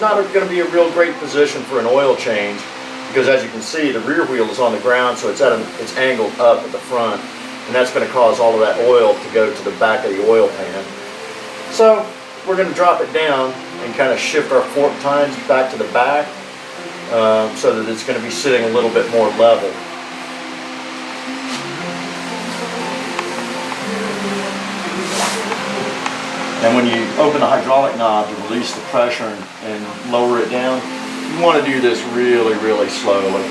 not going to be a real great position for an oil change because, as you can see, the rear wheel is on the ground, so it's angled up at the front, and that's going to cause all of that oil to go to the back of the oil pan. So we're going to drop it down and kind of shift our fork tines back to the back so that it's going to be sitting a little bit more level. And when you open the hydraulic knob to release the pressure and lower it down, you want to do this really, really slowly.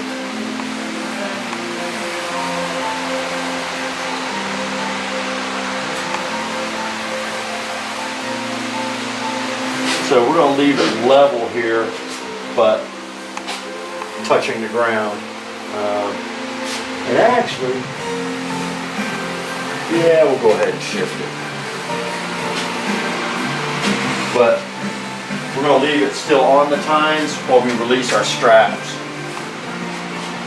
So we're going to leave it level here, but touching the ground. And actually, yeah, we'll go ahead and shift it. But we're going to leave it still on the tines while we release our straps,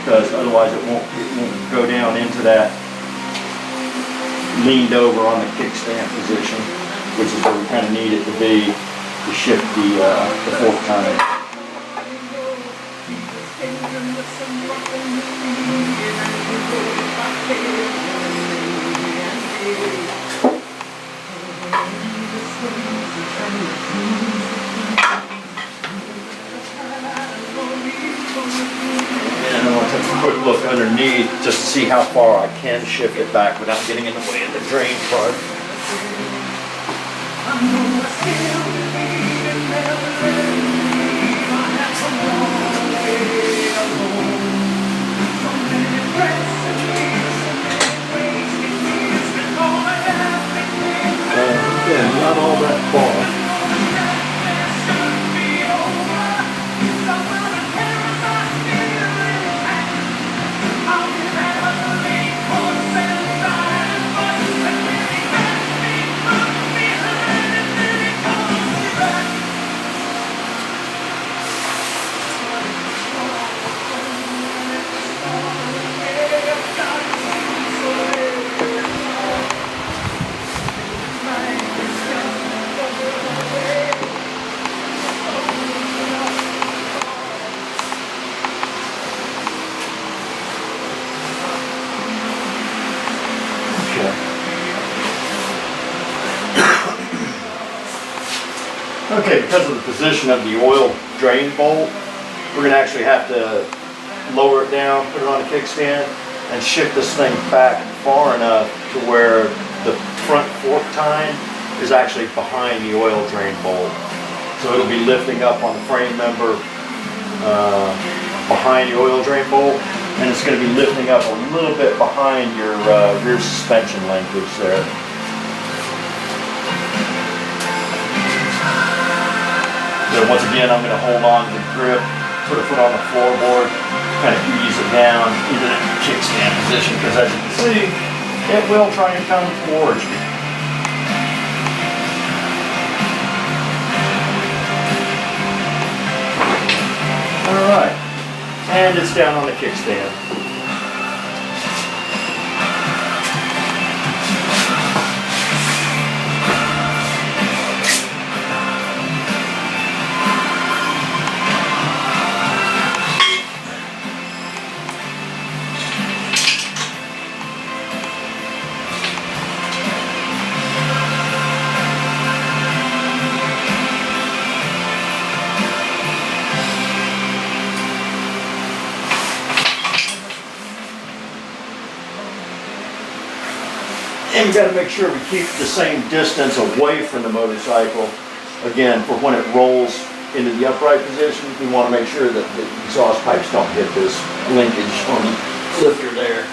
because otherwise it won't go down into that leaned over on the kickstand position, which is where we kind of need it to be to shift the fork tine. And I want to take a quick look underneath just to see how far I can shift it back without getting in the way of the drain part. Yeah, not all that far. Okay, because of the position of the oil drain bolt, we're going to actually have to lower it down, put it on a kickstand, and shift this thing back far enough to where the front fork tine is actually behind the oil drain bolt. So it'll be lifting up on the frame member behind the oil drain bolt, and it's going to be lifting up a little bit behind your rear suspension linkage there. So once again, I'm going to hold on to the grip, put a foot on the floorboard, kind of ease it down into that kickstand position, because as you can see, it will try and come towards you. Alright, and it's down on the kickstand. And we got to make sure we keep the same distance away from the motorcycle. Again, for when it rolls into the upright position, we want to make sure that the exhaust pipes don't hit this linkage on the lifter there.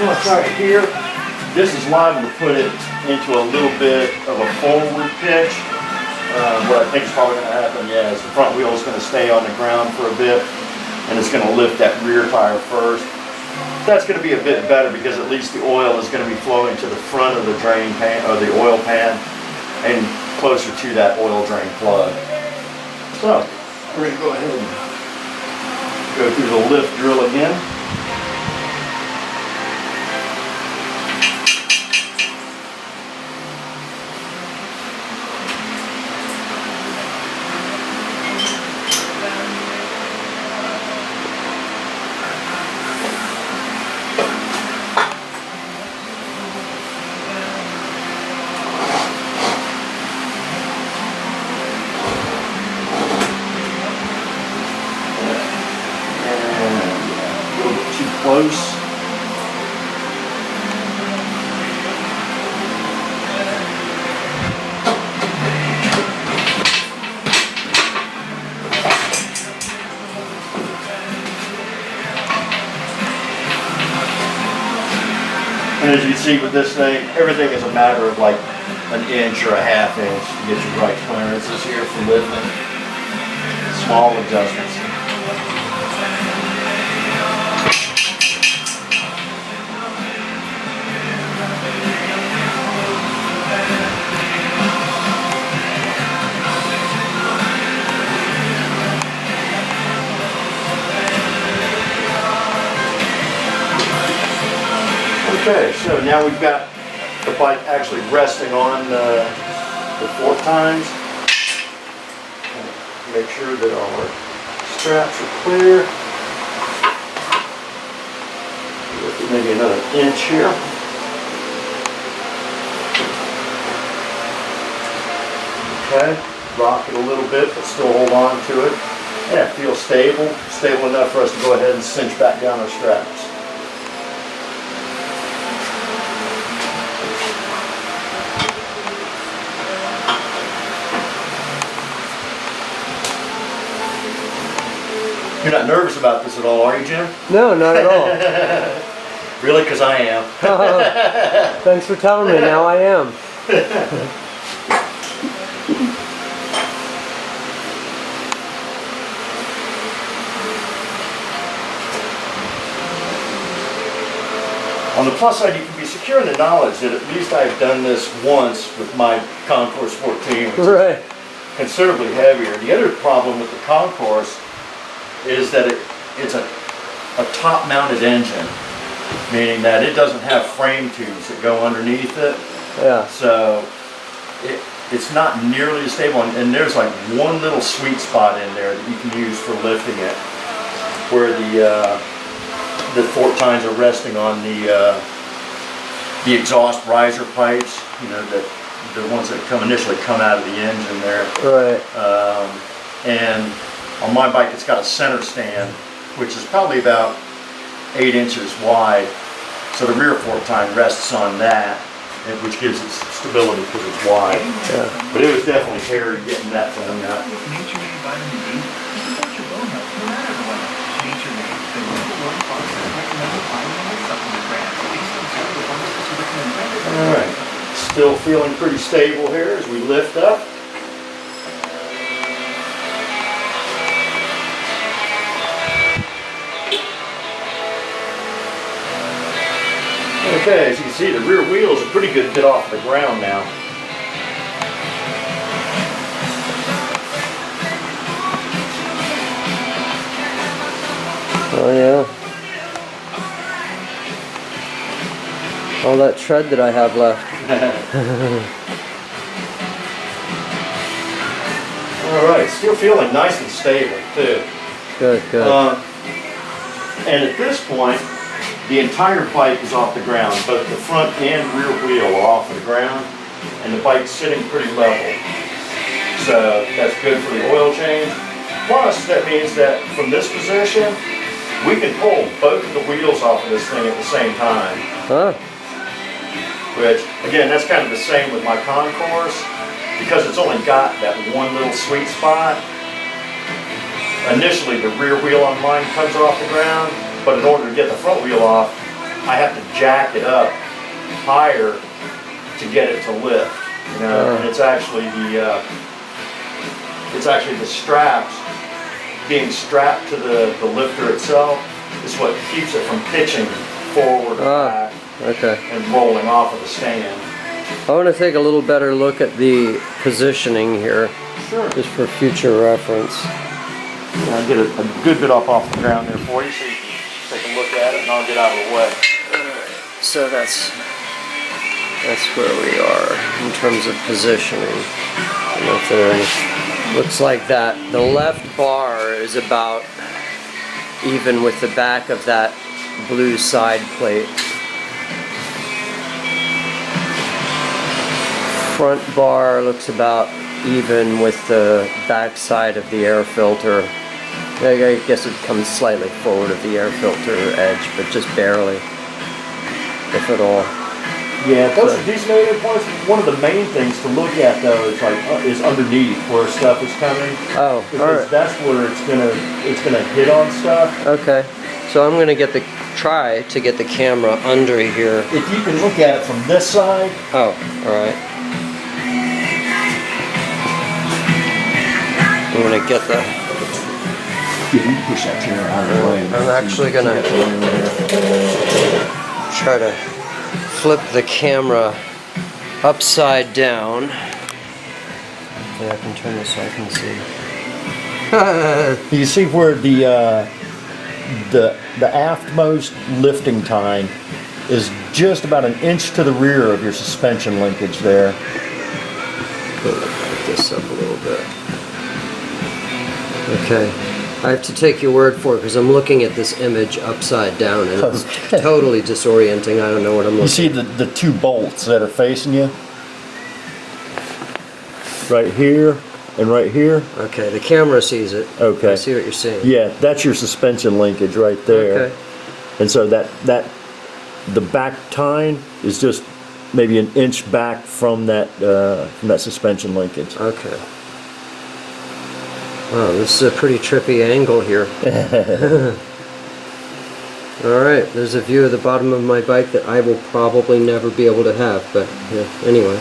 I'm gonna try it here. This is liable to put it into a little bit of a forward pitch. What I think is probably gonna happen, yeah, is the front wheel is gonna stay on the ground for a bit, and it's gonna lift that rear tire first. That's gonna be a bit better because at least the oil is gonna be flowing to the front of the drain pan, or the oil pan, and closer to that oil drain plug. So, we're gonna go ahead and go through the lift drill again. Close. And as you can see with this thing, everything is a matter of like an inch or a half inch to get your right clearances here for lifting. Small adjustments. Okay, so now we've got the bike actually resting on the fork tines. Make sure that our straps are clear. Maybe another inch here. Okay, rock it a little bit, but still hold on to it. Yeah, it feels stable, stable enough for us to go ahead and cinch back down our straps. You're not nervous about this at all, are you, Jim? No, not at all. Really? Because I am. Thanks for telling me. Now I am. On the plus side, you can be secure in the knowledge that at least I've done this once with my Concourse 14, which right. is considerably heavier. The other problem with the Concourse is that it's a top-mounted engine, meaning that it doesn't have frame tubes that go underneath it. Yeah. So it's not nearly as stable, and there's like one little sweet spot in there that you can use for lifting it, where the fork tines are resting on the exhaust riser pipes, you know, the ones that initially come out of the engine there. Right. And on my bike, it's got a center stand, which is probably about 8 inches wide. So the rear fork tine rests on that, which gives it stability because it's wide. Yeah. But it was definitely hairy getting that thing out. All right, still feeling pretty stable here as we lift up. Okay, as you can see, the rear wheels are pretty good to get off the ground now. Oh yeah. All that tread that I have left. All right, still feeling nice and stable too. Good, good. And at this point, the entire bike is off the ground. Both the front and rear wheel are off the ground, and the bike's sitting pretty level. So that's good for the oil change. Plus, that means that from this position, we can pull both of the wheels off of this thing at the same time. Huh? Which, again, that's kind of the same with my Concourse. Because it's only got that one little sweet spot, initially the rear wheel on mine comes off the ground, but in order to get the front wheel off, I have to jack it up higher to get it to lift, you know, and it's actually the straps being strapped to the lifter itself is what keeps it from pitching forward and back and rolling off of the stand. I want to take a little better look at the positioning here, just for future reference. I'll get a good bit off the ground there for you so you can take a look at it, and I'll get out of the way. Alright, so that's where we are in terms of positioning. I don't know if there are any. Looks like that the left bar is about even with the back of that blue side plate. Front bar looks about even with the back side of the air filter. I guess it comes slightly forward of the air filter edge, but just barely, if at all. Yeah, those are decent area points. One of the main things to look at though is underneath where stuff is coming. Oh, because that's where it's gonna hit on stuff. Okay, so I'm gonna try to get the camera under here. If you can look at it from this side. Oh, all right. I'm gonna get the. Yeah, you push that chair out of the way. I'm actually gonna try to flip the camera upside down. Okay, I can turn this so I can see. You see where the aftmost lifting tine is just about an inch to the rear of your suspension linkage there. Back this up a little bit. Okay. I have to take your word for it because I'm looking at this image upside down and it's totally disorienting. I don't know what I'm looking at. You see the two bolts that are facing you? Right here and right here? Okay, the camera sees it. Okay. I see what you're saying. Yeah, that's your suspension linkage right there. Okay. And so the back tine is just maybe an inch back from that suspension linkage. Okay. Wow, this is a pretty trippy angle here. Alright, there's a view of the bottom of my bike that I will probably never be able to have, but yeah, anyway.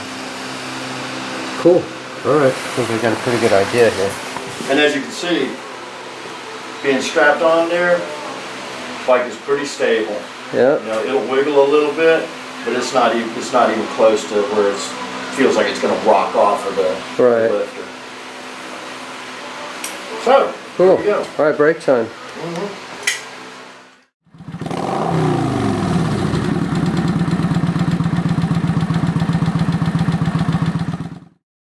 Cool. Alright, I think I got a pretty good idea here. And as you can see, being strapped on there, bike is pretty stable. Yeah. You know, it'll wiggle a little bit, but it's not even close to where it feels like it's going to rock off of the lifter. So, Cool. there you go. Alright, break time. Mm-hmm.